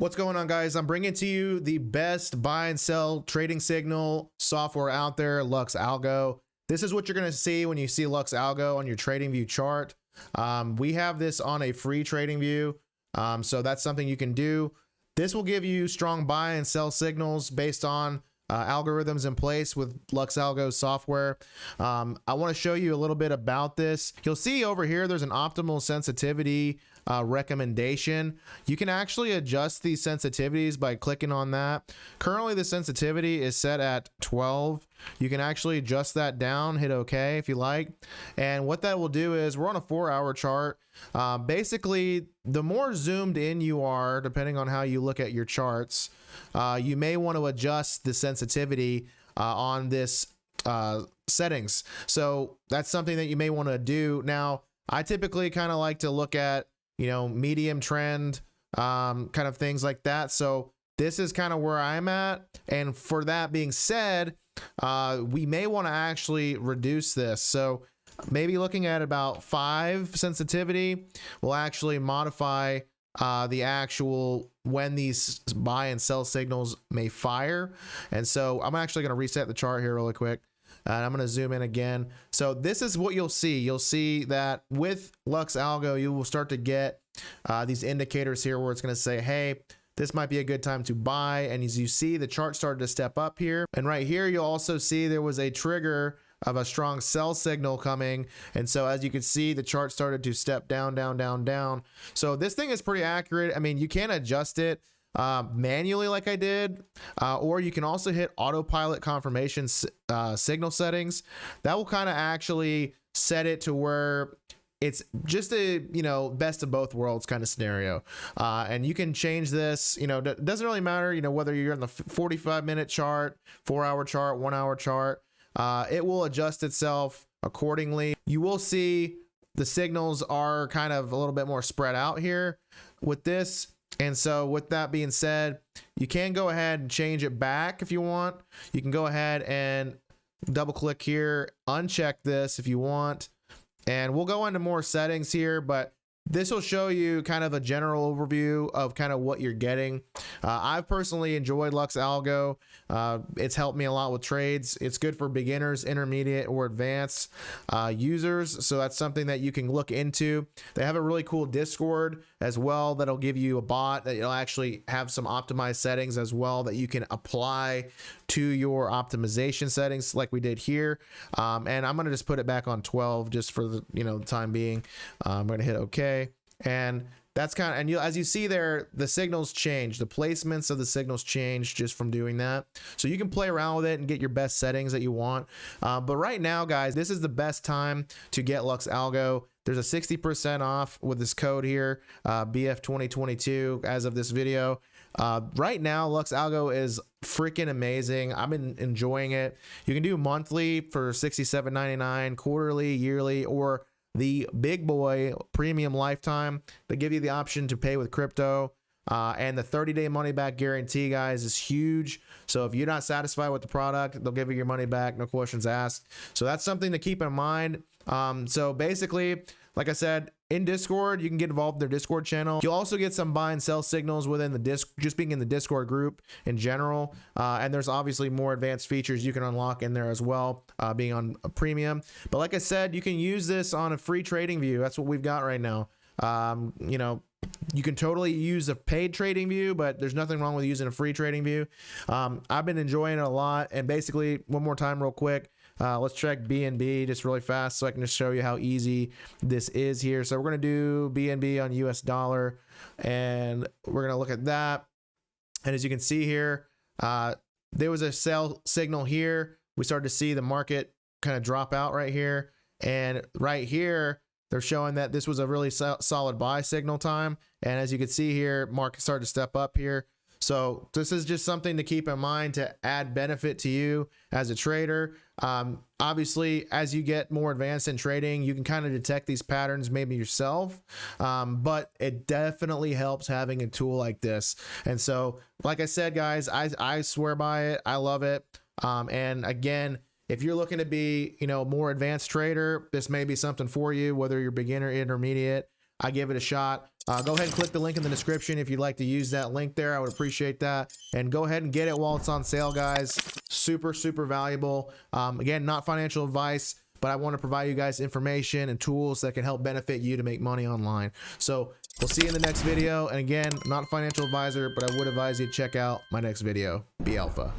What's going on, guys? I'm bringing to you the best buy and sell trading signal software out there, Lux Algo. This is what you're going to see when you see Lux Algo on your TradingView chart. We have this on a free TradingView, so that's something you can do. This will give you strong buy and sell signals based on algorithms in place with Lux Algo software. I want to show you a little bit about this. You'll see over here there's an optimal sensitivity recommendation. You can actually adjust these sensitivities by clicking on that. Currently the sensitivity is set at 12. You can actually adjust that down, hit OK if you like. And what that will do is, we're on a 4-hour chart. Basically, the more zoomed in you are, depending on how you look at your charts, you may want to adjust the sensitivity on this settings. So that's something that you may want to do. Now, I typically kind of like to look at, medium trend, kind of things like that. So this is kind of where I'm at. And for that being said, we may want to actually reduce this. So maybe looking at about 5 sensitivity will actually modify the actual when these buy and sell signals may fire. And so I'm actually going to reset the chart here really quick. And I'm going to zoom in again. So this is what you'll see. You'll see that with Lux Algo, you will start to get these indicators here where it's going to say, hey, this might be a good time to buy. And as you see, the chart started to step up here. And right here, you'll also see there was a trigger of a strong sell signal coming. And so as you can see, the chart started to step down, down, down, down. So this thing is pretty accurate. I mean, you can adjust it manually like I did, or you can also hit autopilot confirmation signal settings. That will kind of actually set it to where it's just a best of both worlds kind of scenario, and you can change this. It doesn't really matter whether you're in the 45-minute chart, 4-hour chart, 1-hour chart. It will adjust itself accordingly. You will see the signals are kind of a little bit more spread out here with this. And so with that being said, you can go ahead and change it back if you want. You can go ahead and double click here, uncheck this if you want, and we'll go into more settings here, but this will show you kind of a general overview of kind of what you're getting. I've personally enjoyed Lux Algo. It's helped me a lot with trades. It's good for beginners, intermediate, or advanced users. So that's something that you can look into. They have a really cool Discord as well that'll give you a bot that you'll actually have some optimized settings as well that you can apply to your optimization settings like we did here. And I'm going to just put it back on 12 just for the time being. I'm going to hit OK. And that's kind of, and as you see there, the signals change, the placements of the signals change just from doing that. So you can play around with it and get your best settings that you want. But right now, guys, this is the best time to get Lux Algo. There's a 60% off with this code here, BF 2022 as of this video. Right now, Lux Algo is freaking amazing. I've been enjoying it. You can do monthly for $67.99, quarterly, yearly, or the big boy premium lifetime. They give you the option to pay with crypto, and the 30-day money back guarantee, guys, is huge. So if you're not satisfied with the product, they'll give you your money back, no questions asked. So that's something to keep in mind. So basically, like I said, in Discord, you can get involved in their Discord channel. You'll also get some buy and sell signals within the just being in the Discord group in general. And there's obviously more advanced features you can unlock in there as well, being on a premium. But like I said, you can use this on a free TradingView. That's what we've got right now. You can totally use a paid TradingView, but there's nothing wrong with using a free TradingView. I've been enjoying it a lot. And basically, one more time real quick, let's check BNB just really fast so I can just show you how easy this is here. So we're going to do BNB on US dollar, and we're going to look at that. And as you can see here, there was a sell signal here. We started to see the market kind of drop out right here. And right here, they're showing that this was a really solid buy signal time. And as you can see here, market started to step up here. So this is just something to keep in mind to add benefit to you as a trader. Obviously, as you get more advanced in trading, you can kind of detect these patterns maybe yourself, but it definitely helps having a tool like this. And so, like I said, guys, I swear by it. I love it. And again, if you're looking to be, more advanced trader, this may be something for you, whether you're beginner, intermediate. I give it a shot. Go ahead and click the link in the description if you'd like to use that link there. I would appreciate that. And go ahead and get it while it's on sale, guys. Super, super valuable. Again, not financial advice, but I want to provide you guys information and tools that can help benefit you to make money online. So we'll see you in the next video. And again, not a financial advisor, but I would advise you to check out my next video. Be alpha.